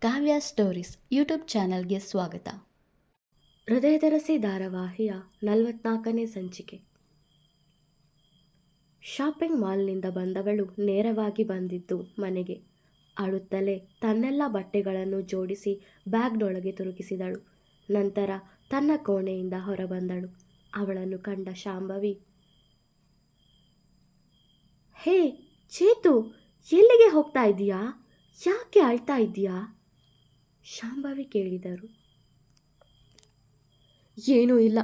ಕಾವ್ಯ stories YouTube ಚಾನಲ್ಗೆ ಸ್ವಾಗತ. ಹೃದಯದರಸಿ ಧಾರಾವಾಹಿಯ 44ನೇ ಸಂಚಿಕೆ. ಶಾಪಿಂಗ್ ಮಾಲ್ನಿಂದ ಬಂದವಳು ನೇರವಾಗಿ ಬಂದಿದ್ದು ಮನೆಗೆ. ಅಳುತ್ತಲೇ ತನ್ನೆಲ್ಲ ಬಟ್ಟೆಗಳನ್ನು ಜೋಡಿಸಿ ಬ್ಯಾಗ್ನೊಳಗೆ ತುರುಕಿಸಿದಳು. ನಂತರ ತನ್ನ ಕೋಣೆಯಿಂದ ಹೊರಬಂದಳು. ಅವಳನ್ನು ಕಂಡ ಶಾಂಭವಿ, ಹೇ ಚೇತು, ಎಲ್ಲಿಗೆ ಹೋಗ್ತಾ ಇದೀಯಾ? ಯಾಕೆ ಅಳ್ತಾ ಇದೀಯಾ? ಶಾಂಭವಿ ಕೇಳಿದರು. ಏನೂ ಇಲ್ಲ,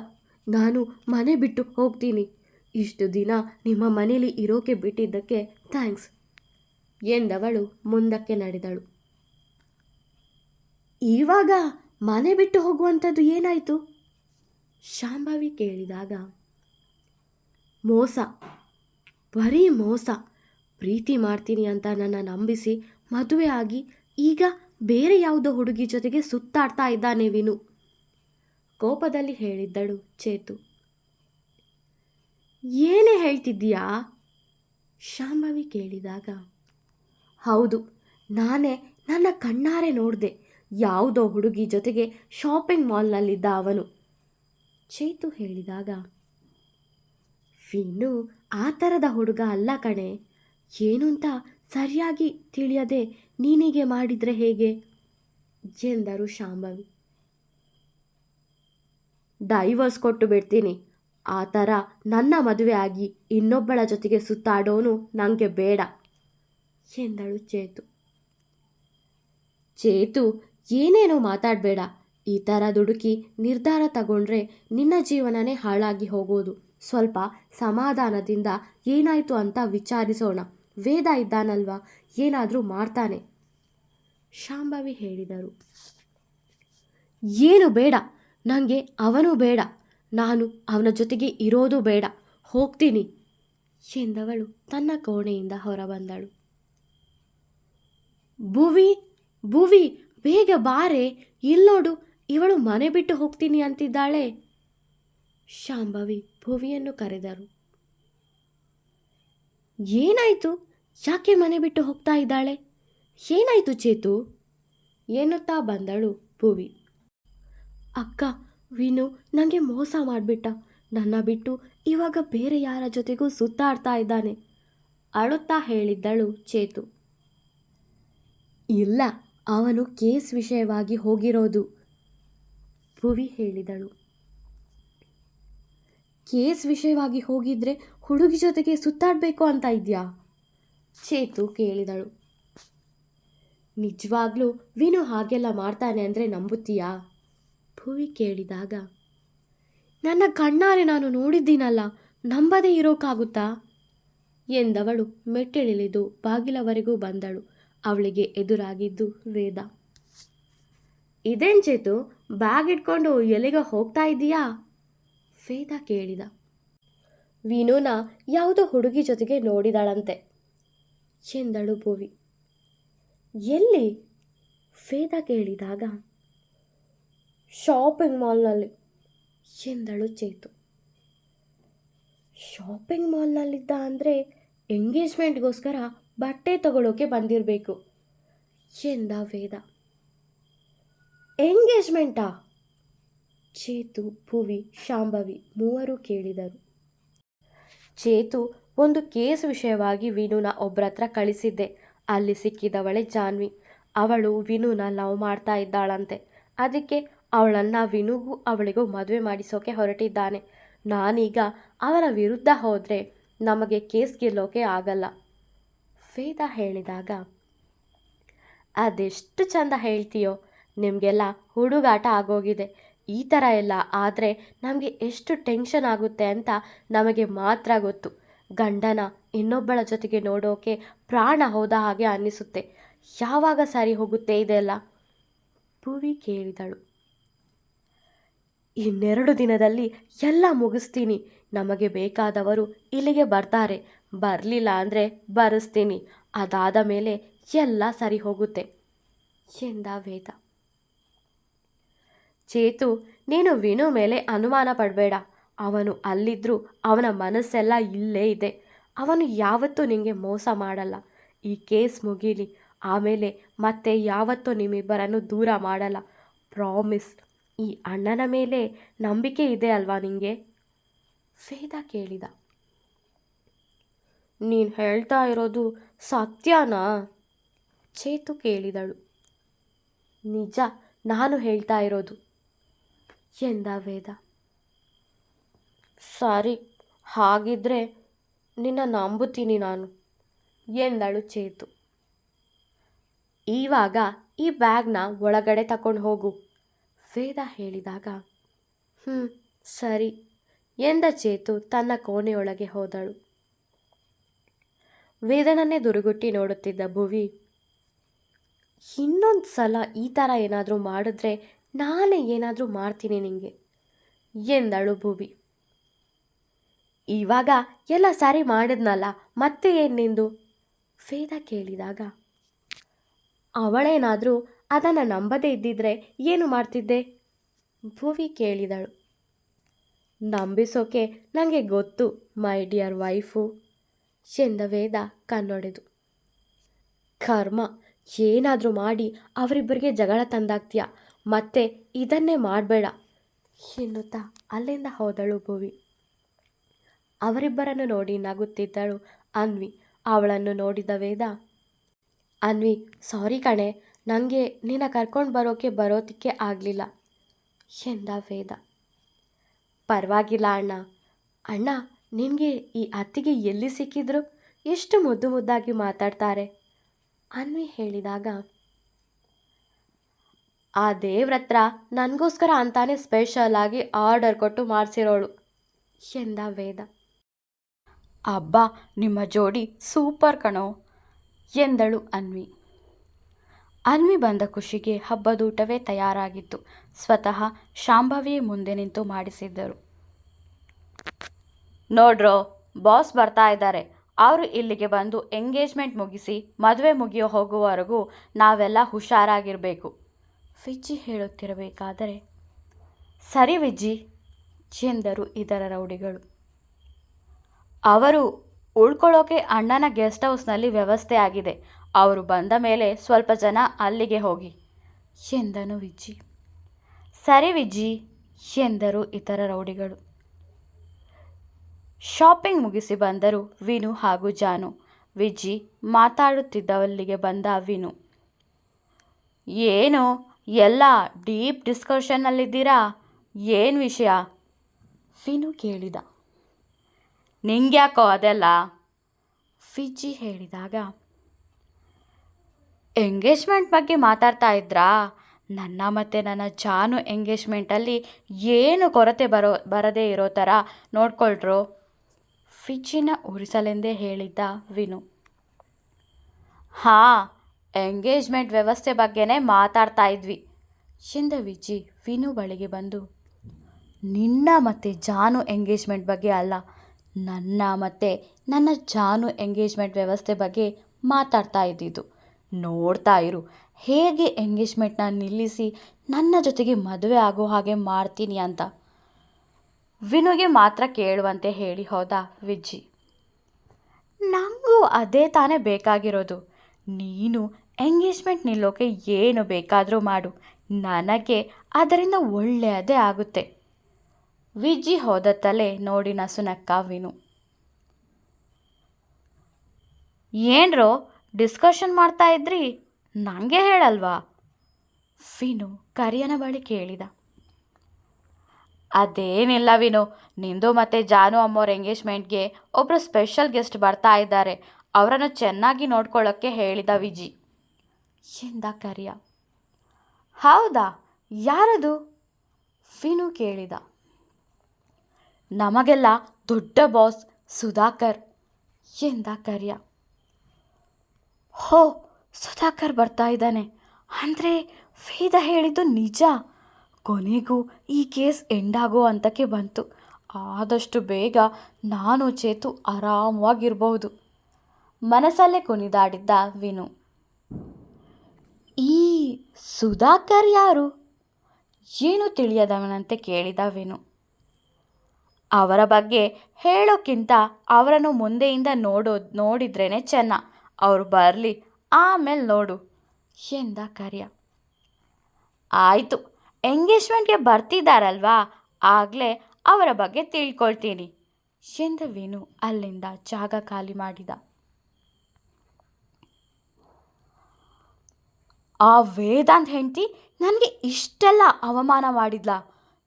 ನಾನು ಮನೆ ಬಿಟ್ಟು ಹೋಗ್ತೀನಿ. ಇಷ್ಟು ದಿನ ನಿಮ್ಮ ಮನೇಲಿ ಇರೋಕೆ ಬಿಟ್ಟಿದ್ದಕ್ಕೆ ಥ್ಯಾಂಕ್ಸ್ ಎಂದವಳು ಮುಂದಕ್ಕೆ ನಡೆದಳು. ಇವಾಗ ಮನೆ ಬಿಟ್ಟು ಹೋಗುವಂಥದ್ದು ಏನಾಯಿತು? ಶಾಂಭವಿ ಕೇಳಿದಾಗ, ಮೋಸ, ಬರೀ ಮೋಸ. ಪ್ರೀತಿ ಮಾಡ್ತೀನಿ ಅಂತ ನನ್ನ ನಂಬಿಸಿ ಮದುವೆ ಆಗಿ ಈಗ ಬೇರೆ ಯಾವುದೋ ಹುಡುಗಿ ಜೊತೆಗೆ ಸುತ್ತಾಡ್ತಾ ಇದ್ದಾನೆ ವಿನು, ಕೋಪದಲ್ಲಿ ಹೇಳಿದ್ದಳು ಚೇತು. ಏನೇ ಹೇಳ್ತಿದ್ದೀಯಾ? ಶಾಂಭವಿ ಕೇಳಿದಾಗ, ಹೌದು, ನಾನೇ ನನ್ನ ಕಣ್ಣಾರೆ ನೋಡಿದೆ. ಯಾವುದೋ ಹುಡುಗಿ ಜೊತೆಗೆ ಶಾಪಿಂಗ್ ಮಾಲ್ನಲ್ಲಿದ್ದ ಅವನು, ಚೇತು ಹೇಳಿದಾಗ, ವಿನು ಆ ಥರದ ಹುಡುಗ ಅಲ್ಲ ಕಣೆ. ಏನು ಅಂತ ಸರಿಯಾಗಿ ತಿಳಿಯದೆ ನೀನಿಗೆ ಮಾಡಿದರೆ ಹೇಗೆ ಎಂದರು ಶಾಂಭವಿ. ಡೈವರ್ಸ್ ಕೊಟ್ಟು ಬಿಡ್ತೀನಿ. ಆ ಥರ ನನ್ನ ಮದುವೆ ಆಗಿ ಇನ್ನೊಬ್ಬಳ ಜೊತೆಗೆ ಸುತ್ತಾಡೋನು ನನಗೆ ಬೇಡ ಎಂದಳು ಚೇತು. ಚೇತು, ಏನೇನೋ ಮಾತಾಡಬೇಡ. ಈ ಥರ ದುಡುಕಿ ನಿರ್ಧಾರ ತಗೊಂಡ್ರೆ ನಿನ್ನ ಜೀವನನೇ ಹಾಳಾಗಿ ಹೋಗೋದು. ಸ್ವಲ್ಪ ಸಮಾಧಾನದಿಂದ ಏನಾಯಿತು ಅಂತ ವಿಚಾರಿಸೋಣ. ವೇದ ಇದ್ದಾನಲ್ವಾ, ಏನಾದರೂ ಮಾಡ್ತಾನೆ, ಶಾಂಭವಿ ಹೇಳಿದರು. ಏನು ಬೇಡ, ನನಗೆ ಅವನು ಬೇಡ. ನಾನು ಅವನ ಜೊತೆಗೆ ಇರೋದು ಬೇಡ. ಹೋಗ್ತೀನಿ ಎಂದವಳು ತನ್ನ ಕೋಣೆಯಿಂದ ಹೊರಬಂದಳು. ಭುವಿ, ಭುವಿ, ಬೇಗ ಬಾರೆ, ಇಲ್ಲೋಡು, ಇವಳು ಮನೆ ಬಿಟ್ಟು ಹೋಗ್ತೀನಿ ಅಂತಿದ್ದಾಳೆ. ಶಾಂಭವಿ ಭುವಿಯನ್ನು ಕರೆದರು. ಏನಾಯಿತು? ಯಾಕೆ ಮನೆ ಬಿಟ್ಟು ಹೋಗ್ತಾ ಇದ್ದಾಳೆ? ಏನಾಯಿತು ಚೇತು ಎನ್ನುತ್ತಾ ಬಂದಳು ಭುವಿ. ಅಕ್ಕ, ವಿನು ನನಗೆ ಮೋಸ ಮಾಡಿಬಿಟ್ಟ. ನನ್ನ ಬಿಟ್ಟು ಇವಾಗ ಬೇರೆ ಯಾರ ಜೊತೆಗೂ ಸುತ್ತಾಡ್ತಾ ಇದ್ದಾನೆ, ಅಳುತ್ತಾ ಹೇಳಿದ್ದಳು ಚೇತು. ಇಲ್ಲ, ಅವನು ಕೇಸ್ ವಿಷಯವಾಗಿ ಹೋಗಿರೋದು, ಭುವಿ ಹೇಳಿದಳು. ಕೇಸ್ ವಿಷಯವಾಗಿ ಹೋಗಿದ್ರೆ ಹುಡುಗಿ ಜೊತೆಗೆ ಸುತ್ತಾಡಬೇಕು ಅಂತ ಇದೆಯಾ? ಚೇತು ಕೇಳಿದಳು. ನಿಜವಾಗ್ಲೂ ವಿನು ಹಾಗೆಲ್ಲ ಮಾಡ್ತಾನೆ ಅಂದರೆ ನಂಬುತ್ತೀಯಾ? ಭುವಿ ಕೇಳಿದಾಗ, ನನ್ನ ಕಣ್ಣಾರೆ ನಾನು ನೋಡಿದ್ದೀನಲ್ಲ, ನಂಬದೇ ಇರೋಕ್ಕಾಗುತ್ತಾ ಎಂದವಳು ಮೆಟ್ಟಿಳಿದು ಬಾಗಿಲವರೆಗೂ ಬಂದಳು. ಅವಳಿಗೆ ಎದುರಾಗಿದ್ದು ವೇದ. ಇದೇನು ಚೇತು, ಬ್ಯಾಗ್ ಇಟ್ಕೊಂಡು ಎಲ್ಲಿಗೆ ಹೋಗ್ತಾ ಇದ್ದೀಯಾ? ವೇದ ಕೇಳಿದ. ವಿನುನ ಯಾವುದೋ ಹುಡುಗಿ ಜೊತೆಗೆ ನೋಡಿದಾಳಂತೆ ಎಂದಳು ಭುವಿ. ಎಲ್ಲಿ? ವೇದ ಕೇಳಿದಾಗ, ಶಾಪಿಂಗ್ ಮಾಲ್ನಲ್ಲಿ ಎಂದಳು ಚೇತು. ಶಾಪಿಂಗ್ ಮಾಲ್ನಲ್ಲಿದ್ದ ಅಂದರೆ ಎಂಗೇಜ್ಮೆಂಟ್ಗೋಸ್ಕರ ಬಟ್ಟೆ ತಗೊಳ್ಳೋಕೆ ಬಂದಿರಬೇಕು ಎಂದ ವೇದ. ಎಂಗೇಜ್ಮೆಂಟಾ? ಚೇತು, ಭುವಿ, ಶಾಂಭವಿ ಮೂವರು ಕೇಳಿದರು. ಚೇತು, ಒಂದು ಕೇಸ್ ವಿಷಯವಾಗಿ ವಿನುನ ಒಬ್ಬರ ಹತ್ರ ಕಳಿಸಿದ್ದೆ. ಅಲ್ಲಿ ಸಿಕ್ಕಿದವಳೆ ಜಾನ್ವಿ. ಅವಳು ವಿನುನ ಲವ್ ಮಾಡ್ತಾ ಇದ್ದಾಳಂತೆ. ಅದಕ್ಕೆ ಅವಳನ್ನು ವಿನುಗೂ ಅವಳಿಗೂ ಮದುವೆ ಮಾಡಿಸೋಕೆ ಹೊರಟಿದ್ದಾನೆ. ನಾನೀಗ ಅವರ ವಿರುದ್ಧ ಹೋದರೆ ನಮಗೆ ಕೇಸ್ ಗೆಲ್ಲೋಕೆ ಆಗಲ್ಲ, ವೇದ ಹೇಳಿದಾಗ, ಅದೆಷ್ಟು ಚಂದ ಹೇಳ್ತೀಯೋ. ನಿಮಗೆಲ್ಲ ಹುಡುಗಾಟ ಆಗೋಗಿದೆ. ಈ ಥರ ಎಲ್ಲ ಆದರೆ ನಮಗೆ ಎಷ್ಟು ಟೆನ್ಷನ್ ಆಗುತ್ತೆ ಅಂತ ನಮಗೆ ಮಾತ್ರ ಗೊತ್ತು. ಗಂಡನ ಇನ್ನೊಬ್ಬಳ ಜೊತೆಗೆ ನೋಡೋಕೆ ಪ್ರಾಣ ಹೋದ ಹಾಗೆ ಅನ್ನಿಸುತ್ತೆ. ಯಾವಾಗ ಸರಿ ಹೋಗುತ್ತೆ ಇದೆಲ್ಲ? ಭುವಿ ಕೇಳಿದಳು. ಇನ್ನೆರಡು ದಿನದಲ್ಲಿ ಎಲ್ಲ ಮುಗಿಸ್ತೀನಿ. ನಮಗೆ ಬೇಕಾದವರು ಇಲ್ಲಿಗೆ ಬರ್ತಾರೆ. ಬರಲಿಲ್ಲ ಅಂದರೆ ಬರೆಸ್ತೀನಿ. ಅದಾದ ಮೇಲೆ ಎಲ್ಲ ಸರಿ ಹೋಗುತ್ತೆ ಎಂದ ವೇದ. ಚೇತು, ನೀನು ವಿನು ಮೇಲೆ ಅನುಮಾನ ಪಡಬೇಡ. ಅವನು ಅಲ್ಲಿದ್ದರೂ ಅವನ ಮನಸ್ಸೆಲ್ಲ ಇಲ್ಲೇ ಇದೆ. ಅವನು ಯಾವತ್ತೂ ನಿನಗೆ ಮೋಸ ಮಾಡಲ್ಲ. ಈ ಕೇಸ್ ಮುಗೀಲಿ, ಆಮೇಲೆ ಮತ್ತೆ ಯಾವತ್ತೂ ನಿಮ್ಮಿಬ್ಬರನ್ನು ದೂರ ಮಾಡಲ್ಲ, ಪ್ರಾಮಿಸ್. ಈ ಅಣ್ಣನ ಮೇಲೆ ನಂಬಿಕೆ ಇದೆ ಅಲ್ವಾ ನಿಂಗೆ? ವೇದ ಕೇಳಿದ. ನೀನು ಹೇಳ್ತಾ ಇರೋದು ಸತ್ಯನಾ? ಚೇತು ಕೇಳಿದಳು. ನಿಜ ನಾನು ಹೇಳ್ತಾ ಇರೋದು ಎಂದ ವೇದ. ಸರಿ, ಹಾಗಿದ್ರೆ ನಿನ್ನ ನಂಬುತ್ತೀನಿ ನಾನು ಎಂದಳು ಚೇತು. ಇವಾಗ ಈ ಬ್ಯಾಗ್ನ ಒಳಗಡೆ ತಕೊಂಡು ಹೋಗು ವೇದ ಹೇಳಿದಾಗ, ಸರಿ ಎಂದ ಚೇತು ತನ್ನ ಕೋಣೆಯೊಳಗೆ ಹೋದಳು. ವೇದನನ್ನೇ ದುರುಗುಟ್ಟಿ ನೋಡುತ್ತಿದ್ದ ಭುವಿ, ಇನ್ನೊಂದು ಸಲ ಈ ಥರ ಏನಾದರೂ ಮಾಡಿದ್ರೆ ನಾನೇ ಏನಾದರೂ ಮಾಡ್ತೀನಿ ನಿಂಗೆ ಎಂದಳು ಭುವಿ. ಇವಾಗ ಎಲ್ಲ ಸರಿ ಮಾಡಿದ್ನಲ್ಲ, ಮತ್ತೆ ಏನು ನಿಂದು ವೇದ ಕೇಳಿದಾಗ, ಅವಳೇನಾದರೂ ಅದನ್ನು ನಂಬದೇ ಇದ್ದಿದ್ರೆ ಏನು ಮಾಡ್ತಿದ್ದೆ ಭುವಿ ಕೇಳಿದಳು. ನಂಬಿಸೋಕೆ ನನಗೆ ಗೊತ್ತು ಮೈ ಡಿಯರ್ ವೈಫು ಎಂದ ವೇದ ಕಣ್ಣೊಡೆದು. ಕರ್ಮ, ಏನಾದರೂ ಮಾಡಿ ಅವರಿಬ್ಬರಿಗೆ ಜಗಳ ತಂದಾಗ್ತೀಯ, ಮತ್ತೆ ಇದನ್ನೇ ಮಾಡಬೇಡ ಎನ್ನುತ್ತಾ ಅಲ್ಲಿಂದ ಹೋದಳು ಭುವಿ. ಅವರಿಬ್ಬರನ್ನು ನೋಡಿ ನಗುತ್ತಿದ್ದಳು ಅನ್ವಿ. ಅವಳನ್ನು ನೋಡಿದ ವೇದ, ಅನ್ವಿ ಸಾರಿ ಕಣೆ, ನನಗೆ ನಿನ್ನ ಕರ್ಕೊಂಡು ಬರೋದಕ್ಕೆ ಆಗಲಿಲ್ಲ ಎಂದ ವೇದ. ಪರವಾಗಿಲ್ಲ ಅಣ್ಣ. ಅಣ್ಣ, ನಿನಗೆ ಈ ಅತ್ತಿಗೆ ಎಲ್ಲಿ ಸಿಕ್ಕಿದ್ರು? ಎಷ್ಟು ಮುದ್ದು ಮುದ್ದಾಗಿ ಮಾತಾಡ್ತಾರೆ ಅನ್ವಿ ಹೇಳಿದಾಗ, ಆ ದೇವ್ರತ್ರ ನನಗೋಸ್ಕರ ಅಂತಾನೆ ಸ್ಪೆಷಲ್ ಆಗಿ ಆರ್ಡರ್ ಕೊಟ್ಟು ಮಾಡಿಸಿರೋಳು ಎಂದ ವೇದ. ಅಬ್ಬಾ, ನಿಮ್ಮ ಜೋಡಿ ಸೂಪರ್ ಕಣೋ ಎಂದಳು ಅನ್ವಿ. ಅನ್ವಿ ಬಂದ ಖುಷಿಗೆ ಹಬ್ಬದೂಟವೇ ತಯಾರಾಗಿತ್ತು. ಸ್ವತಃ ಶಾಂಭವಿಯೇ ಮುಂದೆ ನಿಂತು ಮಾಡಿಸಿದ್ದರು. ನೋಡ್ರೋ, ಬಾಸ್ ಬರ್ತಾ ಇದ್ದಾರೆ. ಅವರು ಇಲ್ಲಿಗೆ ಬಂದು ಎಂಗೇಜ್ಮೆಂಟ್ ಮುಗಿಸಿ ಮದುವೆ ಮುಗಿಯೋ ಹೋಗುವವರೆಗೂ ನಾವೆಲ್ಲ ಹುಷಾರಾಗಿರಬೇಕು ವಿಜ್ಜಿ ಹೇಳುತ್ತಿರಬೇಕಾದರೆ, ಸರಿ ವಿಜ್ಜಿ ಎಂದರು ಇದರ ರೌಡಿಗಳು. ಅವರು ಉಳ್ಕೊಳ್ಳೋಕೆ ಅಣ್ಣನ ಗೆಸ್ಟ್ ಹೌಸ್ನಲ್ಲಿ ವ್ಯವಸ್ಥೆ ಆಗಿದೆ. ಅವರು ಬಂದ ಮೇಲೆ ಸ್ವಲ್ಪ ಜನ ಅಲ್ಲಿಗೆ ಹೋಗಿ ಎಂದನು ವಿಜ್ಜಿ. ಸರಿ ವಿಜ್ಜಿ ಎಂದರು ಇತರ ರೌಡಿಗಳು. ಶಾಪಿಂಗ್ ಮುಗಿಸಿ ಬಂದರು ವಿನು ಹಾಗೂ ಜಾನು. ವಿಜ್ಜಿ ಮಾತಾಡುತ್ತಿದ್ದವಲ್ಲಿಗೆ ಬಂದ ವಿನು. ಏನು ಎಲ್ಲ ಡೀಪ್ ಡಿಸ್ಕಷನ್ನಲ್ಲಿದ್ದೀರಾ? ಏನು ವಿಷಯ ವಿನು ಕೇಳಿದ. ನಿಂಗ್ಯಾಕೋ ಅದೆಲ್ಲ ವಿಜ್ಜಿ ಹೇಳಿದಾಗ, ಎಂಗೇಜ್ಮೆಂಟ್ ಬಗ್ಗೆ ಮಾತಾಡ್ತಾ ಇದ್ರಾ? ನನ್ನ ಮತ್ತು ನನ್ನ ಜಾನು ಎಂಗೇಜ್ಮೆಂಟಲ್ಲಿ ಏನು ಕೊರತೆ ಬರದೇ ಇರೋ ಥರ ನೋಡ್ಕೊಳ್ರೋ ವಿಜ್ಜಿನ ಉರಿಸಲೆಂದೇ ಹೇಳಿದ್ದ ವಿನು. ಹಾಂ, ಎಂಗೇಜ್ಮೆಂಟ್ ವ್ಯವಸ್ಥೆ ಬಗ್ಗೆನೇ ಮಾತಾಡ್ತಾ ಇದ್ವಿ ಎಂದ ವಿಜ್ಜಿ ವಿನು ಬಳಿಗೆ ಬಂದು, ನಿನ್ನ ಮತ್ತು ಜಾನು ಎಂಗೇಜ್ಮೆಂಟ್ ಬಗ್ಗೆ ಅಲ್ಲ, ನನ್ನ ಮತ್ತು ನನ್ನ ಜಾನು ಎಂಗೇಜ್ಮೆಂಟ್ ವ್ಯವಸ್ಥೆ ಬಗ್ಗೆ ಮಾತಾಡ್ತಾ ಇದ್ದಿದ್ದು. ನೋಡ್ತಾ ಇರು ಹೇಗೆ ಎಂಗೇಜ್ಮೆಂಟ್ನ ನಿಲ್ಲಿಸಿ ನನ್ನ ಜೊತೆಗೆ ಮದುವೆ ಆಗೋ ಹಾಗೆ ಮಾಡ್ತೀನಿ ಅಂತ ವಿನುಗೆ ಮಾತ್ರ ಕೇಳುವಂತೆ ಹೇಳಿ ಹೋದ ವಿಜ್ಜಿ. ನನಗೂ ಅದೇ ತಾನೇ ಬೇಕಾಗಿರೋದು. ನೀನು ಎಂಗೇಜ್ಮೆಂಟ್ ನಿಲ್ಲೋಕೆ ಏನು ಬೇಕಾದರೂ ಮಾಡು, ನನಗೆ ಅದರಿಂದ ಒಳ್ಳೆಯದೇ ಆಗುತ್ತೆ ವಿಜ್ಜಿ ಹೋದ ತಲೆ ನೋಡಿ ನಸುನಕ್ಕ ವಿನು. ಏನ್ರೋ ಡಿಸ್ಕಷನ್ ಮಾಡ್ತಾ ಇದ್ರಿ, ನನಗೆ ಹೇಳಲ್ವಾ ವಿನು ಕರಿಯನ ಬಳಿ ಕೇಳಿದ. ಅದೇನಿಲ್ಲ ವಿನು, ನಿಂದು ಮತ್ತು ಜಾನು ಅಮ್ಮೋರ ಎಂಗೇಜ್ಮೆಂಟ್ಗೆ ಒಬ್ಬರು ಸ್ಪೆಷಲ್ ಗೆಸ್ಟ್ ಬರ್ತಾ ಇದ್ದಾರೆ, ಅವರನ್ನು ಚೆನ್ನಾಗಿ ನೋಡ್ಕೊಳ್ಳೋಕ್ಕೆ ಹೇಳಿದ ವಿಜಿ ಎಂದ ಕರಿಯ. ಹೌದಾ, ಯಾರದು ವಿನು ಕೇಳಿದ. ನಮಗೆಲ್ಲ ದೊಡ್ಡ ಬಾಸ್ ಸುಧಾಕರ್ ಎಂದ ಕರಿಯ. ಹೋ, ಸುಧಾಕರ್ ಬರ್ತಾ ಇದ್ದಾನೆ ಅಂದರೆ ವೇದ ಹೇಳಿದ್ದು ನಿಜ. ಕೊನೆಗೂ ಈ ಕೇಸ್ ಎಂಡಾಗೋ ಹಂತಕ್ಕೆ ಬಂತು. ಆದಷ್ಟು ಬೇಗ ನಾನು ಚೇತು ಆರಾಮವಾಗಿರ್ಬೋದು ಮನಸ್ಸಲ್ಲೇ ಕುಣಿದಾಡಿದ್ದ ವಿನು. ಈ ಸುಧಾಕರ್ ಯಾರು? ಏನು ತಿಳಿಯದವನಂತೆ ಕೇಳಿದ ವಿನು. ಅವರ ಬಗ್ಗೆ ಹೇಳೋಕ್ಕಿಂತ ಅವರನ್ನು ಮುಂದೆಯಿಂದ ನೋಡಿದ್ರೇ ಚೆನ್ನ. ಅವರು ಬರಲಿ, ಆಮೇಲೆ ನೋಡು ಎಂದ ಕರಿಯ. ಆಯಿತು, ಎಂಗೇಜ್ಮೆಂಟ್ಗೆ ಬರ್ತಿದ್ದಾರಲ್ವಾ, ಆಗಲೇ ಅವರ ಬಗ್ಗೆ ತಿಳ್ಕೊಳ್ತೀನಿ ಎಂದ ವಿನು ಅಲ್ಲಿಂದ ಜಾಗ ಖಾಲಿ ಮಾಡಿದ. ಆ ವೇದಾಂತ್ ಹೆಂಡತಿ ನನಗೆ ಇಷ್ಟೆಲ್ಲ ಅವಮಾನ ಮಾಡಿದ್ಲ.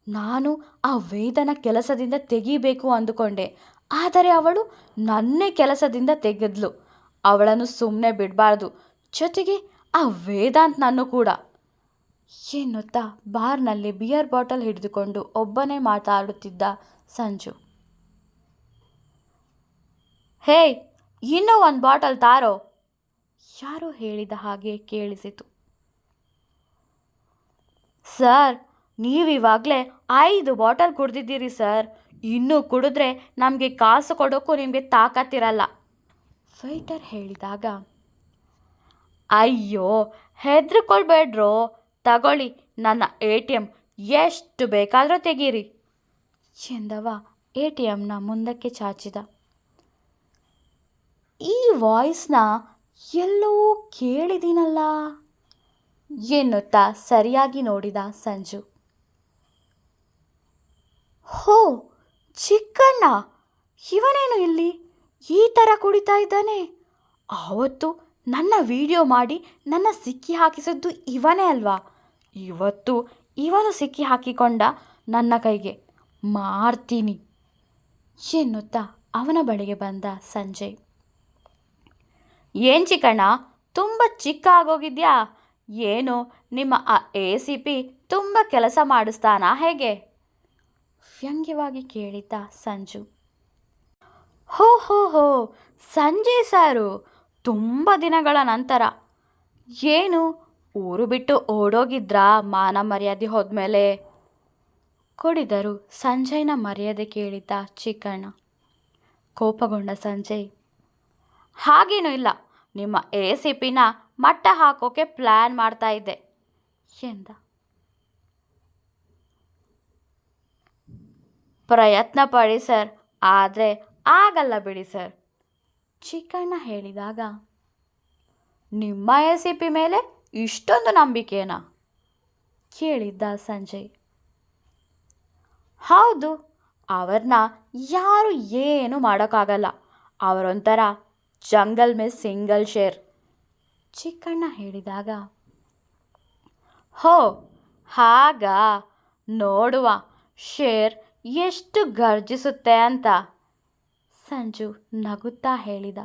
ನಾನು ಆ ವೇದನ ಕೆಲಸದಿಂದ ತೆಗಿಬೇಕು ಅಂದುಕೊಂಡೆ, ಆದರೆ ಅವಳು ನನ್ನೇ ಕೆಲಸದಿಂದ ತೆಗೆದ್ಲು. ಅವಳನ್ನು ಸುಮ್ಮನೆ ಬಿಡಬಾರ್ದು, ಜೊತೆಗೆ ಆ ವೇದಾಂತ್ನನ್ನು ಕೂಡ ಎನ್ನುತ್ತಾ ಬಾರ್ನಲ್ಲಿ ಬಿಯರ್ ಬಾಟಲ್ ಹಿಡಿದುಕೊಂಡು ಒಬ್ಬನೇ ಮಾತಾಡುತ್ತಿದ್ದ ಸಂಜು. ಹೇಯ್, ಇನ್ನೂ ಒಂದು ಬಾಟಲ್ ತಾರೋ, ಯಾರೋ ಹೇಳಿದ ಹಾಗೆ ಕೇಳಿಸಿತು. ಸರ್, ನೀವಿವಾಗಲೇ 5 ಬಾಟಲ್ ಕುಡ್ದಿದ್ದೀರಿ ಸರ್, ಇನ್ನೂ ಕುಡಿದ್ರೆ ನಮಗೆ ಕಾಸು ಕೊಡೋಕ್ಕೂ ನಿಮಗೆ ತಾಕತ್ತಿರಲ್ಲ, ವೇಟರ್ ಹೇಳಿದಾಗ, ಅಯ್ಯೋ ಹೆದರ್ಕೊಳ್ಬೇಡ್ರೋ, ತಗೊಳ್ಳಿ ನನ್ನ ATM, ಎಷ್ಟು ಬೇಕಾದರೂ ತೆಗೀರಿ ಎಂದವ ATMನ ಮುಂದಕ್ಕೆ ಚಾಚಿದ. ಈ ವಾಯ್ಸ್ನ ಎಲ್ಲೋ ಕೇಳಿದ್ದೀನಲ್ಲ ಎನ್ನುತ್ತಾ ಸರಿಯಾಗಿ ನೋಡಿದ ಸಂಜು. ಹೋ, ಚಿಕ್ಕಣ್ಣ, ಇವನೇನು ಇಲ್ಲಿ ಈ ಥರ ಕುಡಿತಾ ಇದ್ದಾನೆ? ಆವತ್ತು ನನ್ನ ವಿಡಿಯೋ ಮಾಡಿ ನನ್ನ ಸಿಕ್ಕಿ ಹಾಕಿಸಿದ್ದು ಇವನೇ ಅಲ್ವಾ? ಇವತ್ತು ಇವನು ಸಿಕ್ಕಿ ಹಾಕಿಕೊಂಡ ನನ್ನ ಕೈಗೆ, ಮಾಡ್ತೀನಿ ಎನ್ನುತ್ತಾ ಅವನ ಬಳಿಗೆ ಬಂದ ಸಂಜಯ್. ಏನು ಚಿಕ್ಕಣ್ಣ, ತುಂಬ ಚಿಕ್ಕ ಆಗೋಗಿದ್ಯಾ? ಏನು ನಿಮ್ಮ ಆ ACP ತುಂಬ ಕೆಲಸ ಮಾಡಿಸ್ತಾನಾ ಹೇಗೆ? ವ್ಯಂಗ್ಯವಾಗಿ ಕೇಳಿದ್ದ ಸಂಜು. ಹೋ ಹೋ ಹೋ, ಸಂಜಯ್ ಸಾರು, ತುಂಬ ದಿನಗಳ ನಂತರ. ಏನು ಊರು ಬಿಟ್ಟು ಓಡೋಗಿದ್ರಾ ಮಾನ ಮರ್ಯಾದೆ ಹೋದ್ಮೇಲೆ? ಕುಡಿದರು ಸಂಜಯ್ನ ಮರ್ಯಾದೆ ಕೇಳಿದ್ದ ಚಿಕ್ಕಣ್ಣ. ಕೋಪಗೊಂಡ ಸಂಜಯ್, ಹಾಗೇನೂ ಇಲ್ಲ, ನಿಮ್ಮ ACPನ ಮಟ್ಟ ಹಾಕೋಕೆ ಪ್ಲ್ಯಾನ್ ಮಾಡ್ತಾ ಇದ್ದೆ ಎಂದ. ಪ್ರಯತ್ನ ಪಡಿ ಸರ್, ಆದರೆ ಆಗಲ್ಲ ಬಿಡಿ ಸರ್, ಚಿಕ್ಕಣ್ಣ ಹೇಳಿದಾಗ, ನಿಮ್ಮ ACP ಮೇಲೆ ಇಷ್ಟೊಂದು ನಂಬಿಕೆನಾ ಕೇಳಿದ್ದ ಸಂಜಯ್. ಹೌದು, ಅವ್ರನ್ನ ಯಾರು ಏನು ಮಾಡೋಕ್ಕಾಗಲ್ಲ, ಅವರೊಂಥರ ಜಂಗಲ್ ಮಿಸ್ ಸಿಂಗಲ್ ಶೇರ್, ಚಿಕ್ಕಣ್ಣ ಹೇಳಿದಾಗ, ಹೋ ಹಾಗಾ, ನೋಡುವ ಶೇರ್ ಎಷ್ಟು ಗರ್ಜಿಸುತ್ತೆ ಅಂತ ಸಂಜು ನಗುತ್ತಾ ಹೇಳಿದ.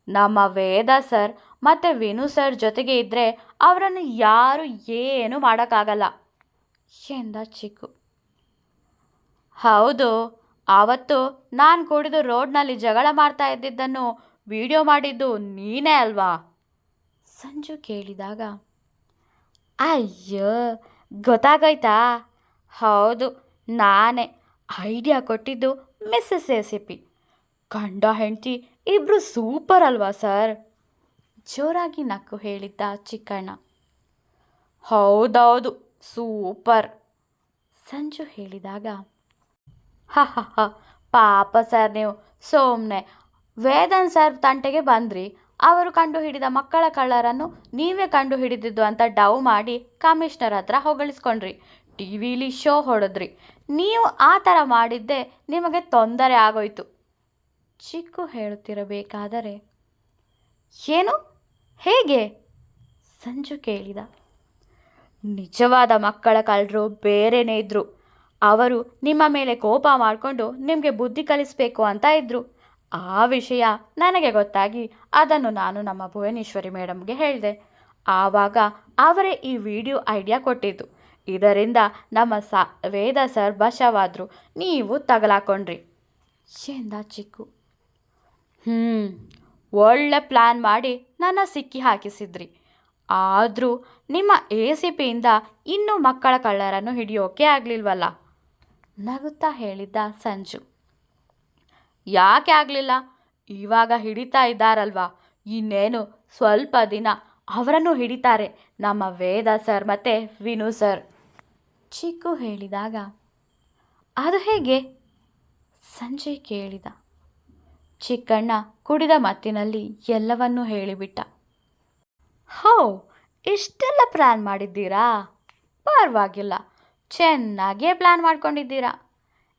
ನಮ್ಮ ವೇದ ಸರ್ ಮತ್ತು ವಿನು ಸರ್ ಜೊತೆಗೆ ಇದ್ದರೆ ಅವರನ್ನು ಯಾರು ಏನು ಮಾಡೋಕ್ಕಾಗಲ್ಲ ಎಂದ ಚಿಕ್ಕು. ಹೌದು, ಆವತ್ತು ನಾನು ಕುಡಿದು ರೋಡ್ನಲ್ಲಿ ಜಗಳ ಮಾಡ್ತಾ ಇದ್ದಿದ್ದನ್ನು ವಿಡಿಯೋ ಮಾಡಿದ್ದು ನೀನೇ ಅಲ್ವಾ? ಸಂಜು ಕೇಳಿದಾಗ, ಅಯ್ಯೋ ಗೊತ್ತಾಗೋಯ್ತಾ? ಹೌದು, ನಾನೇ ಐಡಿಯಾ ಕೊಟ್ಟಿದ್ದು ಮಿಸ್ಸಸ್ ACP. ಗಂಡ ಹೆಂಡತಿ ಇಬ್ಬರು ಸೂಪರ್ ಅಲ್ವಾ ಸರ್? ಜೋರಾಗಿ ನಕ್ಕು ಹೇಳಿದ್ದ ಚಿಕ್ಕಣ್ಣ. ಹೌದೌದು, ಸೂಪರ್, ಸಂಜು ಹೇಳಿದಾಗ, ಹ, ಪಾಪ ಸರ್, ನೀವು ಸುಮ್ಮನೆ ವೇದನ್ ಸರ್ ತಂಟೆಗೆ ಬಂದ್ರಿ, ಅವರು ಕಂಡು ಹಿಡಿದ ಮಕ್ಕಳ ಕಳ್ಳರನ್ನು ನೀವೇ ಕಂಡು ಹಿಡಿದಿದ್ದು ಅಂತ ಡವ್ ಮಾಡಿ ಕಮಿಷನರ್ ಹತ್ರ ಹೊಗಳಿಸ್ಕೊಂಡ್ರಿ, TVಲಿ ಶೋ ಹೊಡೆದ್ರಿ. ನೀವು ಆ ಥರ ಮಾಡಿದ್ದೆ ನಿಮಗೆ ತೊಂದರೆ ಆಗೋಯ್ತು, ಚಿಕ್ಕು ಹೇಳುತ್ತಿರಬೇಕಾದರೆ, ಏನು ಹೇಗೆ ಸಂಜು ಕೇಳಿದ. ನಿಜವಾದ ಮಕ್ಕಳ ಕಳ್ಳರು ಬೇರೆನೇ ಇದ್ದರು, ಅವರು ನಿಮ್ಮ ಮೇಲೆ ಕೋಪ ಮಾಡಿಕೊಂಡು ನಿಮಗೆ ಬುದ್ಧಿ ಕಲಿಸಬೇಕು ಅಂತ ಇದ್ದರು. ಆ ವಿಷಯ ನನಗೆ ಗೊತ್ತಾಗಿ ಅದನ್ನು ನಾನು ನಮ್ಮ ಭುವನೇಶ್ವರಿ ಮೇಡಮ್ಗೆ ಹೇಳಿದೆ. ಆವಾಗ ಅವರೇ ಈ ವಿಡಿಯೋ ಐಡಿಯಾ ಕೊಟ್ಟಿದ್ದು. ಇದರಿಂದ ನಮ್ಮ ವೇದ ಸರ್ ಬಚಾವಾದ್ರು, ನೀವು ತಗಲಾಕೊಂಡ್ರಿ ಎಂದ ಚಿಕ್ಕು. ಒಳ್ಳೆ ಪ್ಲ್ಯಾನ್ ಮಾಡಿ ನನ್ನ ಸಿಕ್ಕಿ ಹಾಕಿಸಿದ್ರಿ, ಆದರೂ ನಿಮ್ಮ ACPಯಿಂದ ಇನ್ನೂ ಮಕ್ಕಳ ಕಳ್ಳರನ್ನು ಹಿಡಿಯೋಕೆ ಆಗಲಿಲ್ವಲ್ಲ, ನಗುತ್ತಾ ಹೇಳಿದ್ದ ಸಂಜು. ಯಾಕೆ ಆಗಲಿಲ್ಲ? ಇವಾಗ ಹಿಡಿತಾ ಇದ್ದಾರಲ್ವಾ, ಇನ್ನೇನು ಸ್ವಲ್ಪ ದಿನ ಅವರನ್ನು ಹಿಡಿತಾರೆ ನಮ್ಮ ವೇದ ಸರ್ ಮತ್ತು ವಿನು ಸರ್, ಚಿಕ್ಕು ಹೇಳಿದಾಗ, ಅದು ಹೇಗೆ ಸಂಜಯ್ ಕೇಳಿದ. ಚಿಕ್ಕಣ್ಣ ಕುಡಿದ ಮತ್ತಿನಲ್ಲಿ ಎಲ್ಲವನ್ನೂ ಹೇಳಿಬಿಟ್ಟ. ಹೋ, ಇಷ್ಟೆಲ್ಲ ಪ್ಲ್ಯಾನ್ ಮಾಡಿದ್ದೀರಾ? ಪರವಾಗಿಲ್ಲ, ಚೆನ್ನಾಗೇ ಪ್ಲ್ಯಾನ್ ಮಾಡ್ಕೊಂಡಿದ್ದೀರಾ.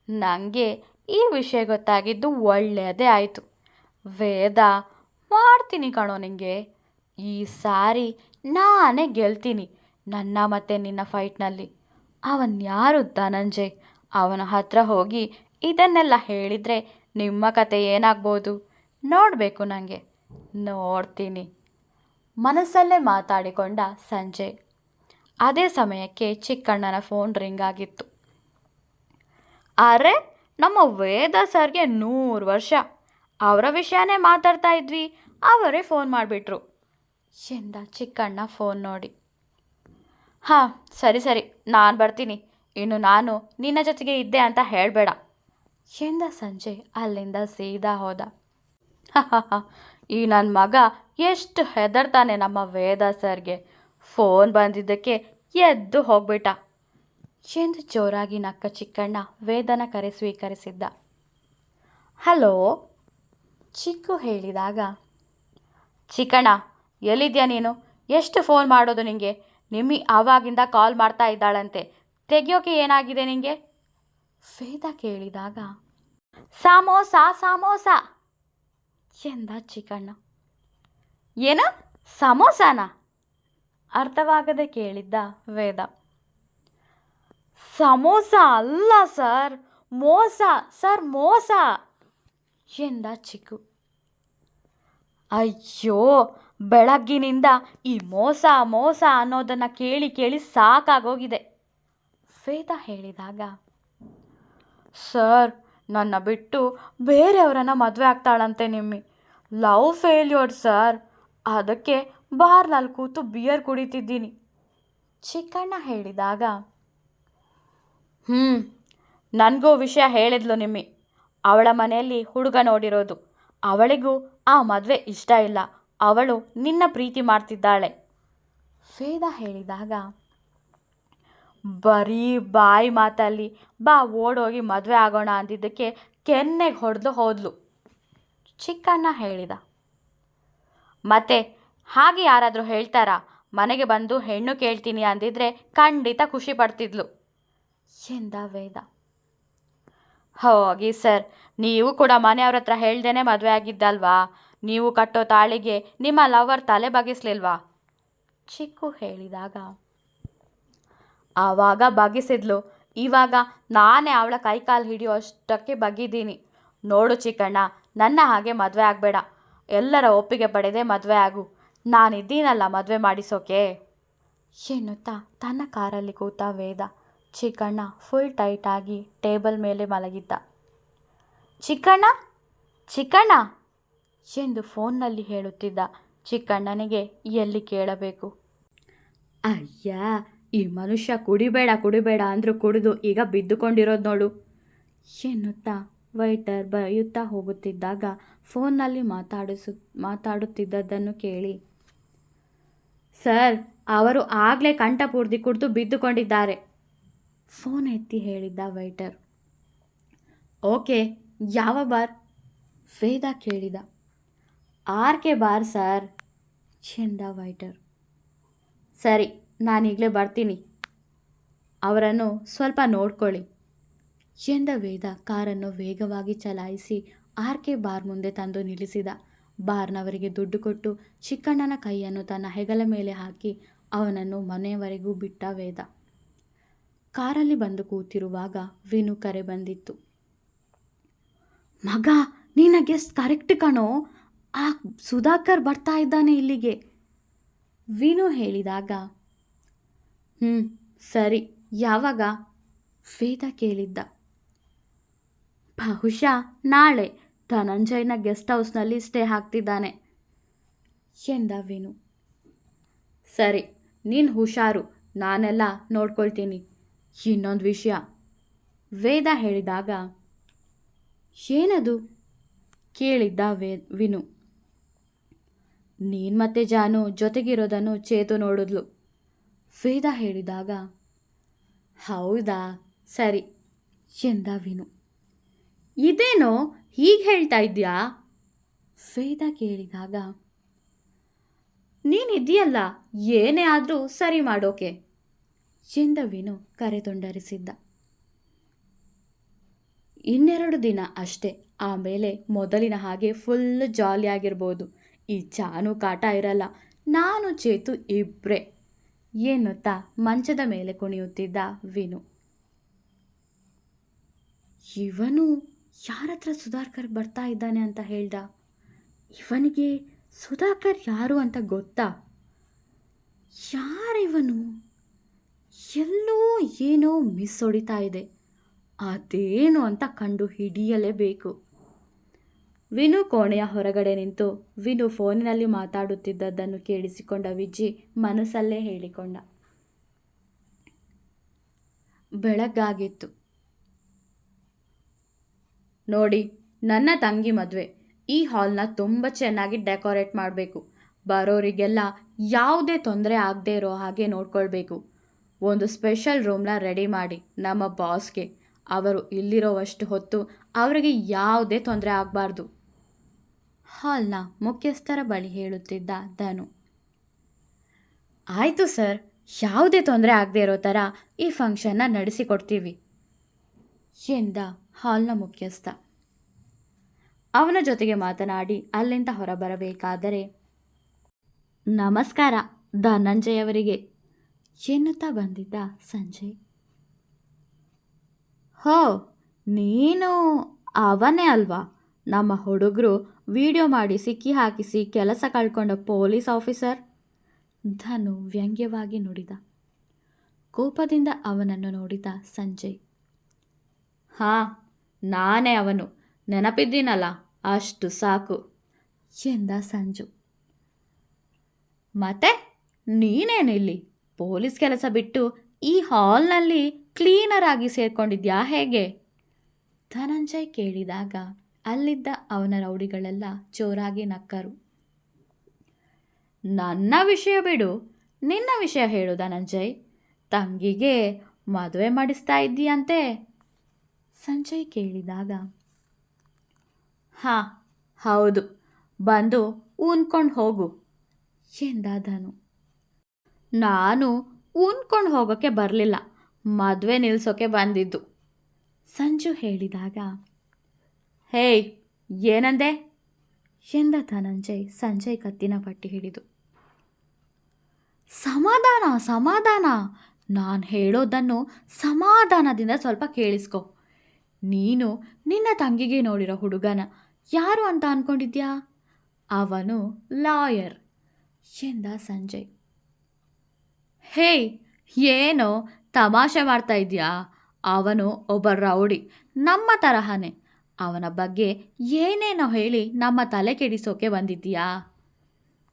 ನನಗೆ ಈ ವಿಷಯ ಗೊತ್ತಾಗಿದ್ದು ಒಳ್ಳೆಯದೇ ಆಯಿತು. ವೇದ, ಮಾಡ್ತೀನಿ ಕಣೋ ನಿಂಗೆ. ಈ ಸಾರಿ ನಾನೇ ಗೆಲ್ತೀನಿ ನನ್ನ ಮತ್ತು ನಿನ್ನ ಫೈಟ್ನಲ್ಲಿ. ಅವನ್ಯಾರು ಧನಂಜಯ್, ಅವನ ಹತ್ರ ಹೋಗಿ ಇದನ್ನೆಲ್ಲ ಹೇಳಿದರೆ ನಿಮ್ಮ ಕತೆ ಏನಾಗ್ಬೋದು ನೋಡಬೇಕು ನನಗೆ. ನೋಡ್ತೀನಿ. ಮನಸ್ಸಲ್ಲೇ ಮಾತಾಡಿಕೊಂಡ ಸಂಜಯ್. ಅದೇ ಸಮಯಕ್ಕೆ ಚಿಕ್ಕಣ್ಣನ ಫೋನ್ ರಿಂಗ್ ಆಗಿತ್ತು. ಅರೆ, ನಮ್ಮ ವೇದ ಸರ್ಗೆ 100 ವರ್ಷ. ಅವರ ವಿಷಯನೇ ಮಾತಾಡ್ತಾ ಇದ್ವಿ, ಅವರೇ ಫೋನ್ ಮಾಡಿಬಿಟ್ರು ಎಂದ ಚಿಕ್ಕಣ್ಣ ಫೋನ್ ನೋಡಿ. ಹಾಂ, ಸರಿ ಸರಿ, ನಾನು ಬರ್ತೀನಿ. ಇನ್ನು ನಾನು ನಿನ್ನ ಜೊತೆಗೆ ಇದ್ದೆ ಅಂತ ಹೇಳಬೇಡ ಎಂದ ಸಂಜಯ್ ಅಲ್ಲಿಂದ ಸೀದಾ ಹೋದ. ಈ ನನ್ನ ಮಗ ಎಷ್ಟು ಹೆದರ್ತಾನೆ ನಮ್ಮ ವೇದ ಸರ್ಗೆ. ಫೋನ್ ಬಂದಿದ್ದಕ್ಕೆ ಎದ್ದು ಹೋಗ್ಬಿಟ್ಟ ಎಂದು ಜೋರಾಗಿ ನಕ್ಕ ಚಿಕ್ಕಣ್ಣ ವೇದನ ಕರೆ ಸ್ವೀಕರಿಸಿದ್ದ. ಹಲೋ, ಚಿಕ್ಕು ಹೇಳಿದಾಗ, ಚಿಕ್ಕಣ್ಣ ಎಲ್ಲಿದ್ಯಾ ನೀನು? ಎಷ್ಟು ಫೋನ್ ಮಾಡೋದು ನಿಂಗೆ? ನಿಮ್ಮಿ ಆವಾಗಿಂದ ಕಾಲ್ ಮಾಡ್ತಾ ಇದ್ದಾಳಂತೆ, ತೆಗಿಯೋಕೆ ಏನಾಗಿದೆ ನಿಂಗೆ? ವೇದ ಕೇಳಿದಾಗ, ಸಮೋಸ ಸಮೋಸ ಎಂದ ಚಿಕ್ಕಣ್ಣ. ಏನು, ಸಮೋಸಾನ? ಅರ್ಥವಾಗದೆ ಕೇಳಿದ್ದ ವೇದ. ಸಮೋಸ ಅಲ್ಲ ಸರ್, ಮೋಸ ಸರ್, ಮೋಸ ಎಂದ ಚಿಕ್ಕು. ಅಯ್ಯೋ, ಬೆಳಗ್ಗಿನಿಂದ ಈ ಮೋಸ ಮೋಸ ಅನ್ನೋದನ್ನು ಕೇಳಿ ಕೇಳಿ ಸಾಕಾಗೋಗಿದೆ ವೇದ ಹೇಳಿದಾಗ, ಸರ್, ನನ್ನ ಬಿಟ್ಟು ಬೇರೆಯವರನ್ನ ಮದುವೆ ಆಗ್ತಾಳಂತೆ ನಿಮ್ಮಿ. ಲವ್ ಫೇಲ್ಯೂರ್ ಸರ್, ಅದಕ್ಕೆ ಬಾರ್ನಲ್ಲಿ ಕೂತು ಬಿಯರ್ ಕುಡಿತಿದ್ದೀನಿ ಚಿಕ್ಕಣ್ಣ ಹೇಳಿದಾಗ, ನನಗೂ ವಿಷಯ ಹೇಳಿದ್ಲು ನಿಮ್ಮಿ. ಅವಳ ಮನೆಯಲ್ಲಿ ಹುಡುಗ ನೋಡಿರೋದು. ಅವಳಿಗೂ ಆ ಮದುವೆ ಇಷ್ಟ ಇಲ್ಲ. ಅವಳು ನಿನ್ನ ಪ್ರೀತಿ ಮಾಡ್ತಿದ್ದಾಳೆ ವೇದ ಹೇಳಿದಾಗ, ಬರೀ ಬಾಯಿ ಮಾತಲ್ಲಿ ಬಾ ಓಡೋಗಿ ಮದುವೆ ಆಗೋಣ ಅಂದಿದ್ದಕ್ಕೆ ಕೆನ್ನೆಗೆ ಹೊಡೆದು ಹೋದ್ಲು ಚಿಕ್ಕಣ್ಣ ಹೇಳಿದ. ಮತ್ತೆ ಹಾಗೆ ಯಾರಾದರೂ ಹೇಳ್ತಾರಾ? ಮನೆಗೆ ಬಂದು ಹೆಣ್ಣು ಕೇಳ್ತೀನಿ ಅಂದಿದ್ರೆ ಖಂಡಿತ ಖುಷಿ ಪಡ್ತಿದ್ಲು ಎಂದ ವೇದ. ಹೋಗಿ ಸರ್, ನೀವು ಕೂಡ ಮನೆಯವ್ರ ಹತ್ರ ಹೇಳ್ದೇನೆ ಮದುವೆ ಆಗಿದ್ದಲ್ವಾ? ನೀವು ಕಟ್ಟೋ ತಾಳಿಗೆ ನಿಮ್ಮ ಲವರ್ ತಲೆ ಬಗ್ಗಿಸ್ಲಿಲ್ವಾ ಚಿಕ್ಕು ಹೇಳಿದಾಗ, ಆವಾಗ ಬಗ್ಗಿಸಿದ್ಲು, ಇವಾಗ ನಾನೇ ಅವಳ ಕೈಕಾಲು ಹಿಡಿಯೋ ಅಷ್ಟಕ್ಕೆ ಬಗ್ಗಿದ್ದೀನಿ. ನೋಡು ಚಿಕ್ಕಣ್ಣ, ನನ್ನ ಹಾಗೆ ಮದುವೆ ಆಗಬೇಡ. ಎಲ್ಲರ ಒಪ್ಪಿಗೆ ಪಡೆದೇ ಮದುವೆ ಆಗು. ನಾನಿದ್ದೀನಲ್ಲ ಮದುವೆ ಮಾಡಿಸೋಕೆ ಎನ್ನುತ್ತಾ ತನ್ನ ಕಾರಲ್ಲಿ ಕೂತ ವೇದ ಚಿಕ್ಕಣ್ಣ ಫುಲ್ ಟೈಟಾಗಿ ಟೇಬಲ್ ಮೇಲೆ ಮಲಗಿದ್ದ. ಚಿಕ್ಕಣ್ಣ ಚಿಕ್ಕಣ್ಣ ಎಂದು ಫೋನ್ನಲ್ಲಿ ಹೇಳುತ್ತಿದ್ದ ಚಿಕ್ಕಣ್ಣನಿಗೆ ಎಲ್ಲಿ ಕೇಳಬೇಕು. ಅಯ್ಯ, ಈ ಮನುಷ್ಯ ಕುಡಿಬೇಡ ಕುಡಿಬೇಡ ಅಂದರೂ ಕುಡಿದು ಈಗ ಬಿದ್ದುಕೊಂಡಿರೋದು ನೋಡು ಎನ್ನುತ್ತಾ ವೈಟರ್ ಬರೆಯುತ್ತಾ ಹೋಗುತ್ತಿದ್ದಾಗ ಫೋನ್ನಲ್ಲಿ ಮಾತಾಡುತ್ತಿದ್ದದ್ದನ್ನು ಕೇಳಿ, ಸರ್, ಅವರು ಆಗಲೇ ಕಂಠಪೂರ್ತಿ ಕುಡಿದು ಬಿದ್ದುಕೊಂಡಿದ್ದಾರೆ ಫೋನ್ ಎತ್ತಿ ಹೇಳಿದ್ದ ವೈಟರ್. ಓಕೆ, ಯಾವ ಬಾರ್ ವೇದ ಕೇಳಿದ. RK ಬಾರ್ ಸರ್ ಎಂದ ವೈಟರ್. ಸರಿ, ನಾನೀಗಲೇ ಬರ್ತೀನಿ, ಅವರನ್ನು ಸ್ವಲ್ಪ ನೋಡ್ಕೊಳ್ಳಿ ಎಂದ ವೇದ ಕಾರನ್ನು ವೇಗವಾಗಿ ಚಲಾಯಿಸಿ RK ಬಾರ್ ಮುಂದೆ ತಂದು ನಿಲ್ಲಿಸಿದ. ಬಾರ್ನವರಿಗೆ ದುಡ್ಡು ಕೊಟ್ಟು ಚಿಕ್ಕಣ್ಣನ ಕೈಯನ್ನು ತನ್ನ ಹೆಗಲ ಮೇಲೆ ಹಾಕಿ ಅವನನ್ನು ಮನೆಯವರೆಗೂ ಬಿಟ್ಟ ವೇದ. ಕಾರಲ್ಲಿ ಬಂದು ಕೂತಿರುವಾಗ ವಿನು ಕರೆ ಬಂದಿತ್ತು. ಮಗ, ನಿನ್ನ ಗೆಸ್ಟ್ ಕರೆಕ್ಟ್ ಕಣೋ, ಆ ಸುಧಾಕರ್ ಬರ್ತಾ ಇದ್ದಾನೆ ಇಲ್ಲಿಗೆ ವಿನು ಹೇಳಿದಾಗ, ಸರಿ, ಯಾವಾಗ ವೇದ ಕೇಳಿದ್ದ. ಬಹುಶಃ ನಾಳೆ ಧನಂಜಯನ ಗೆಸ್ಟ್ ಹೌಸ್ನಲ್ಲಿ ಸ್ಟೇ ಆಗ್ತಿದ್ದಾನೆ ಎಂದ ವಿನು. ಸರಿ, ನೀನು ಹುಷಾರು, ನಾನೆಲ್ಲ ನೋಡ್ಕೊಳ್ತೀನಿ. ಇನ್ನೊಂದು ವಿಷಯ ವೇದ ಹೇಳಿದಾಗ, ಏನದು ಕೇಳಿದ್ದ ವಿನು. ನೀನು ಮತ್ತೆ ಜಾನು ಜೊತೆಗಿರೋದನ್ನು ಚೇತು ನೋಡಿದ್ಲು ವೇದ ಹೇಳಿದಾಗ, ಹೌದಾ, ಸರಿ ಎಂದ ವಿನು. ಇದೇನೋ ಹೀಗೆ ಹೇಳ್ತಾ ಇದ್ಯಾ ವೇದ ಕೇಳಿದಾಗ, ನೀನಿದೆಯಲ್ಲ, ಏನೇ ಆದರೂ ಸರಿ ಮಾಡೋಕೆ ಎಂದ ವಿನು ಕರೆತೊಂಡರಿಸಿದ್ದ. 2 ದಿನ ಅಷ್ಟೇ, ಆಮೇಲೆ ಮೊದಲಿನ ಹಾಗೆ ಫುಲ್ ಜಾಲಿಯಾಗಿರ್ಬೋದು. ಈ ಜಾನು ಕಾಟ ಇರಲ್ಲ, ನಾನು ಚೇತು ಇಬ್ಬರೇ ಎನ್ನುತ್ತಾ ಮಂಚದ ಮೇಲೆ ಕುಣಿಯುತ್ತಿದ್ದ ವಿನು. ಇವನು ಯಾರತ್ರ ಸುಧಾಕರ್ ಬರ್ತಾ ಇದ್ದಾನೆ ಅಂತ ಹೇಳ್ದ? ಇವನಿಗೆ ಸುಧಾಕರ್ ಯಾರು ಅಂತ ಗೊತ್ತಾ? ಯಾರಿವನು? ಎಲ್ಲೋ ಏನೋ ಮಿಸ್ ಹೊಡಿತಾ ಇದೆ, ಅದೇನು ಅಂತ ಕಂಡು ಹಿಡಿಯಲೇಬೇಕು. ವಿನು ಕೋಣೆಯ ಹೊರಗಡೆ ನಿಂತು ವಿನು ಫೋನಿನಲ್ಲಿ ಮಾತಾಡುತ್ತಿದ್ದದ್ದನ್ನು ಕೇಳಿಸಿಕೊಂಡ ವಿಜಿ ಮನಸ್ಸಲ್ಲೇ ಹೇಳಿಕೊಂಡ. ಬೆಳಗ್ಗಾಗಿತ್ತು. ನೋಡಿ, ನನ್ನ ತಂಗಿ ಮದುವೆ. ಈ ಹಾಲ್ನ ತುಂಬ ಚೆನ್ನಾಗಿ ಡೆಕೋರೇಟ್ ಮಾಡಬೇಕು. ಬರೋರಿಗೆಲ್ಲ ಯಾವುದೇ ತೊಂದರೆ ಆಗದೆ ಇರೋ ಹಾಗೆ ನೋಡ್ಕೊಳ್ಬೇಕು. ಒಂದು ಸ್ಪೆಷಲ್ ರೂಮ್ನ ರೆಡಿ ಮಾಡಿ ನಮ್ಮ ಬಾಸ್ಗೆ. ಅವರು ಇಲ್ಲಿರೋವಷ್ಟು ಹೊತ್ತು ಅವರಿಗೆ ಯಾವುದೇ ತೊಂದರೆ ಆಗಬಾರ್ದು. ಹಾಲ್ನ ಮುಖ್ಯಸ್ಥರ ಬಳಿ ಹೇಳುತ್ತಿದ್ದ ಧನು. ಆಯಿತು ಸರ್, ಯಾವುದೇ ತೊಂದರೆ ಆಗದೆ ಇರೋ ಥರ ಈ ಫಂಕ್ಷನ್ನ ನಡೆಸಿಕೊಡ್ತೀವಿ ಎಂದ ಹಾಲ್ನ ಮುಖ್ಯಸ್ಥ. ಅವನ ಜೊತೆಗೆ ಮಾತನಾಡಿ ಅಲ್ಲಿಂದ ಹೊರಬರಬೇಕಾದರೆ, ನಮಸ್ಕಾರ ಧನಂಜಯ್ ಅವರಿಗೆ ಎನ್ನುತ್ತಾ ಬಂದಿದ್ದ ಸಂಜಯ್. ಹೋ, ನೀನು ಅವನೇ ಅಲ್ವಾ, ನಮ್ಮ ಹುಡುಗರು ವಿಡಿಯೋ ಮಾಡಿ ಸಿಕ್ಕಿ ಹಾಕಿಸಿ ಕೆಲಸ ಕಳ್ಕೊಂಡ ಪೊಲೀಸ್ ಆಫೀಸರ್? ಧನು ವ್ಯಂಗ್ಯವಾಗಿ ನುಡಿದ. ಕೋಪದಿಂದ ಅವನನ್ನು ನೋಡಿದ ಸಂಜಯ್. ಹಾಂ, ನಾನೇ ಅವನು, ನೆನಪಿದ್ದೀನಲ್ಲ, ಅಷ್ಟು ಸಾಕು ಎಂದ ಸಂಜು. ಮತ್ತೆ ನೀನೇನಿಲ್ಲಿ ಪೊಲೀಸ್ ಕೆಲಸ ಬಿಟ್ಟು ಈ ಹಾಲ್ನಲ್ಲಿ ಕ್ಲೀನರ್ ಆಗಿ ಸೇರ್ಕೊಂಡಿದ್ಯಾ ಹೇಗೆ? ಧನಂಜಯ್ ಕೇಳಿದಾಗ ಅಲ್ಲಿದ್ದ ಅವನ ರೌಡಿಗಳೆಲ್ಲ ಜೋರಾಗಿ ನಕ್ಕರು. ನನ್ನ ವಿಷಯ ಬಿಡು, ನಿನ್ನ ವಿಷಯ ಹೇಳು ಧನಂಜಯ್. ತಂಗಿಗೆ ಮದುವೆ ಮಾಡಿಸ್ತಾ ಇದ್ದೀಯಂತೆ? ಸಂಜಯ್ ಕೇಳಿದಾಗ, ಹಾಂ ಹೌದು, ಬಂದು ಉಣ್ಕೊಂಡು ಹೋಗು ಎಂದ ಧನು. ನಾನು ಉಣ್ಕೊಂಡು ಹೋಗೋಕ್ಕೆ ಬರಲಿಲ್ಲ, ಮದುವೆ ನಿಲ್ಲಿಸೋಕೆ ಬಂದಿದ್ದು ಸಂಜು ಹೇಳಿದಾಗ, ಹೇಯ್ ಏನಂದೆ ಎಂದ ಧನಂಜಯ್ ಸಂಜಯ್ ಕತ್ತಿನ ಪಟ್ಟಿ ಹಿಡಿದು. ಸಮಾಧಾನ ಸಮಾಧಾನ, ನಾನು ಹೇಳೋದನ್ನು ಸಮಾಧಾನದಿಂದ ಸ್ವಲ್ಪ ಕೇಳಿಸ್ಕೊ. ನೀನು ನಿನ್ನ ತಂಗಿಗೆ ನೋಡಿರೋ ಹುಡುಗನ ಯಾರು ಅಂತ ಅಂದ್ಕೊಂಡಿದ್ಯಾ? ಅವನು ಲಾಯರ್ ಎಂದ ಸಂಜಯ್. ಹೇಯ್, ಏನೋ ತಮಾಷೆ ಮಾಡ್ತಾ ಇದೆಯಾ? ಅವನು ಒಬ್ಬ ರೌಡಿ, ನಮ್ಮ ತರಹನೇ. ಅವನ ಬಗ್ಗೆ ಏನೇನೋ ಹೇಳಿ ನಮ್ಮ ತಲೆ ಕೆಡಿಸೋಕೆ ಬಂದಿದ್ದೀಯಾ?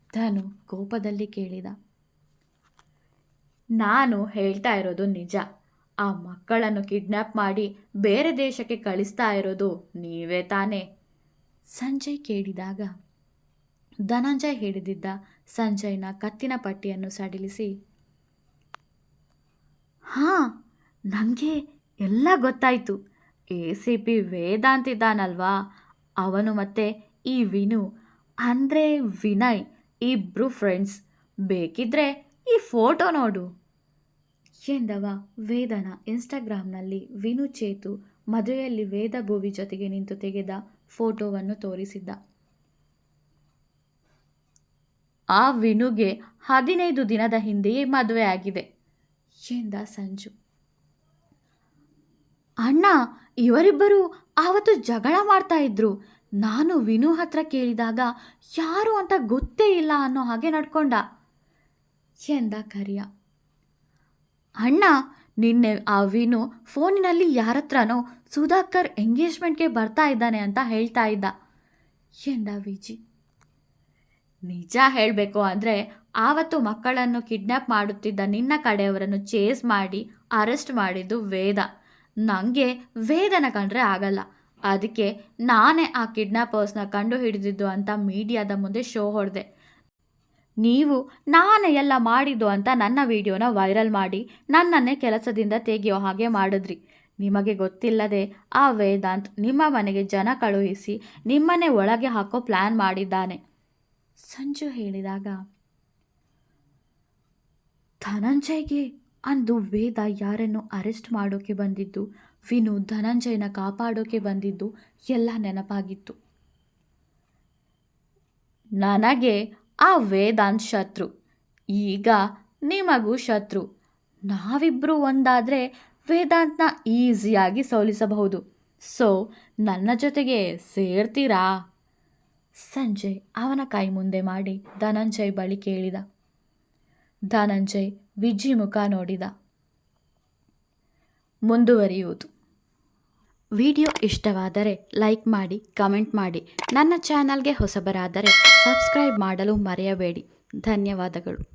ಧನು ಕೋಪದಲ್ಲಿ ಕೇಳಿದ. ನಾನು ಹೇಳ್ತಾ ಇರೋದು ನಿಜ. ಆ ಮಕ್ಕಳನ್ನು ಕಿಡ್ನ್ಯಾಪ್ ಮಾಡಿ ಬೇರೆ ದೇಶಕ್ಕೆ ಕಳಿಸ್ತಾ ಇರೋದು ನೀವೇ ತಾನೇ? ಸಂಜಯ್ ಕೇಳಿದಾಗ ಧನಂಜಯ್ ಹಿಡಿದಿದ್ದ ಸಂಜಯ್ನ ಕತ್ತಿನ ಪಟ್ಟಿಯನ್ನು ಸಡಿಲಿಸಿ, ಹಾಂ, ನನಗೆ ಎಲ್ಲ ಗೊತ್ತಾಯಿತು. ACP ವೇದಾಂತ್ ಇದ್ದಾನಲ್ವಾ, ಅವನು ಮತ್ತು ಈ ವಿನು ಅಂದರೆ ವಿನಯ್ ಇಬ್ಬರು ಫ್ರೆಂಡ್ಸ್. ಬೇಕಿದ್ರೆ ಈ ಫೋಟೋ ನೋಡು ಎಂದವ ವೇದನ ಇನ್ಸ್ಟಾಗ್ರಾಮ್ನಲ್ಲಿ ವಿನು ಚೇತು ಮದುವೆಯಲ್ಲಿ ವೇದ ಭುವಿ ಜೊತೆಗೆ ನಿಂತು ತೆಗೆದ ಫೋಟೋವನ್ನು ತೋರಿಸಿದ್ದ. ಆ ವಿನುಗೆ 15 ದಿನದ ಹಿಂದೆಯೇ ಮದುವೆ ಆಗಿದೆ ಎಂದ ಸಂಜು. ಅಣ್ಣ, ಇವರಿಬ್ಬರು ಆವತ್ತು ಜಗಳ ಮಾಡ್ತಾ ಇದ್ರು. ನಾನು ವಿನು ಹತ್ರ ಕೇಳಿದಾಗ ಯಾರು ಅಂತ ಗೊತ್ತೇ ಇಲ್ಲ ಅನ್ನೋ ಹಾಗೆ ನಡ್ಕೊಂಡ ಎಂದ ಕರಿಯ. ಅಣ್ಣ, ನಿನ್ನೆ ಆ ವಿನು ಫೋನಿನಲ್ಲಿ ಯಾರತ್ರನೋ ಸುಧಾಕರ್ ಎಂಗೇಜ್ಮೆಂಟ್ಗೆ ಬರ್ತಾ ಇದ್ದಾನೆ ಅಂತ ಹೇಳ್ತಾ ಇದ್ದ ಎಂದ ವಿಜಿ. ನಿಜ ಹೇಳಬೇಕು ಅಂದರೆ ಆವತ್ತು ಮಕ್ಕಳನ್ನು ಕಿಡ್ನ್ಯಾಪ್ ಮಾಡುತ್ತಿದ್ದ ನಿನ್ನ ಕಡೆಯವರನ್ನು ಚೇಸ್ ಮಾಡಿ ಅರೆಸ್ಟ್ ಮಾಡಿದ್ದು ವೇದ. ನನಗೆ ವೇದನ ಕಂಡ್ರೆ ಆಗಲ್ಲ, ಅದಕ್ಕೆ ನಾನೇ ಆ ಕಿಡ್ನ್ಯಾಪರ್ಸ್ನ ಕಂಡು ಹಿಡಿದಿದ್ದು ಅಂತ ಮೀಡಿಯಾದ ಮುಂದೆ ಶೋ ಹೊಡೆದೆ. ನೀವು ನಾನೇ ಎಲ್ಲ ಮಾಡಿದ್ದು ಅಂತ ನನ್ನ ವಿಡಿಯೋನ ವೈರಲ್ ಮಾಡಿ ನನ್ನನ್ನೇ ಕೆಲಸದಿಂದ ತೆಗೆಯೋ ಹಾಗೆ ಮಾಡಿದ್ರಿ. ನಿಮಗೆ ಗೊತ್ತಿಲ್ಲದೆ ಆ ವೇದಾಂತ್ ನಿಮ್ಮ ಮನೆಗೆ ಜನ ಕಳುಹಿಸಿ ನಿಮ್ಮನ್ನೇ ಒಳಗೆ ಹಾಕೋ ಪ್ಲ್ಯಾನ್ ಮಾಡಿದ್ದಾನೆ ಸಂಜು ಹೇಳಿದಾಗ, ಧನಂಜಯ್ಗೆ ಅಂದು ವೇದ ಯಾರನ್ನು ಅರೆಸ್ಟ್ ಮಾಡೋಕೆ ಬಂದಿದ್ದು, ವಿನು ಧನಂಜಯನ ಕಾಪಾಡೋಕೆ ಬಂದಿದ್ದು ಎಲ್ಲ ನೆನಪಾಗಿತ್ತು. ನನಗೆ ಆ ವೇದಾಂತ್ ಶತ್ರು, ಈಗ ನಿಮಗೂ ಶತ್ರು. ನಾವಿಬ್ಬರು ಒಂದಾದರೆ ವೇದಾಂತ್ನ ಈಸಿಯಾಗಿ ಸೋಲಿಸಬಹುದು. ಸೊ ನನ್ನ ಜೊತೆಗೆ ಸೇರ್ತೀರಾ? ಸಂಜಯ್ ಅವನ ಕೈ ಮುಂದೆ ಮಾಡಿ ಧನಂಜಯ್ ಬಳಿ ಕೇಳಿದ. ಧನಂಜಯ್ ವಿಜಿ ಮುಖ ನೋಡಿದ. ಮುಂದುವರಿಯುವುದು. ವಿಡಿಯೋ ಇಷ್ಟವಾದರೆ ಲೈಕ್ ಮಾಡಿ, ಕಮೆಂಟ್ ಮಾಡಿ. ನನ್ನ ಚಾನಲ್ಗೆ ಹೊಸಬರಾದರೆ ಸಬ್ಸ್ಕ್ರೈಬ್ ಮಾಡಲು ಮರೆಯಬೇಡಿ. ಧನ್ಯವಾದಗಳು.